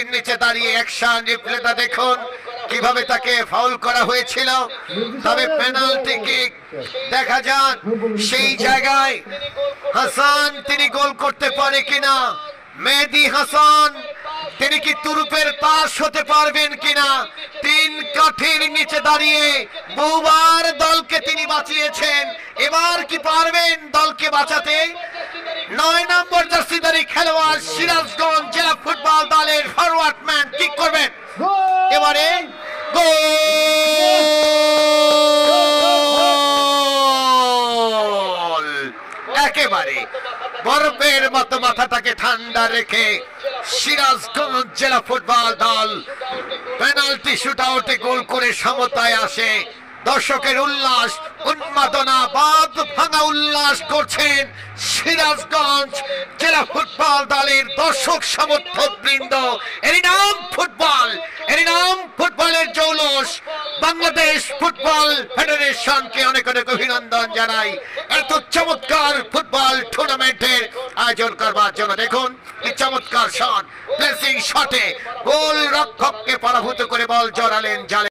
কাঠির নিচে দাঁড়িয়ে অ্যাকশন রিপ্লেটা দেখুন কিভাবে তাকে ফাউল করা হয়েছিল। তবে পেনাল্টি কিক দেখা যাক সেই জায়গায় হাসান তিনি গোল করতে পারে কিনা। মেহেদী হাসান তিনি কি তুরুপের তাস হতে পারবেন কিনা। 3 কাঠির নিচে দাঁড়িয়ে বহুবার দলকে তিনি বাঁচিয়েছেন, এবার কি পারবেন দলকে বাঁচাতে। 9 নম্বর জার্সিধারী খেলোয়াড় সিরাজগঞ্জ জেলা ফুটবল দলের ফরওয়ার্ড ম্যান কিক করবেন, এবারে গোল। একেবারে বরফের মতো মাথাটাকে ঠান্ডা রেখে সিরাজগঞ্জ জেলা ফুটবল দল পেনাল্টি শুটআউটে গোল করে সমতায় আসে। দর্শকের উল্লাস, উন্মাদনা, বাঁধ ভাঙা উল্লাস করছেন সিরাজগঞ্জ জেলা ফুটবল দলের দর্শক সমর্থক বৃন্দ। এরই নাম ফুটবল, এরই নাম ফুটবলের জৌলস। বাংলাদেশ ফুটবল ফেডারেশনকে অনেক অনেক অভিনন্দন জানাই এত চমৎকার ফুটবল টুর্নামেন্টের আয়োজন করবার জন্য। দেখুন এই চমৎকার শট, প্লেসিং শটে গোল রক্ষককে পরাভূত করে বল জড়ালেন জালে।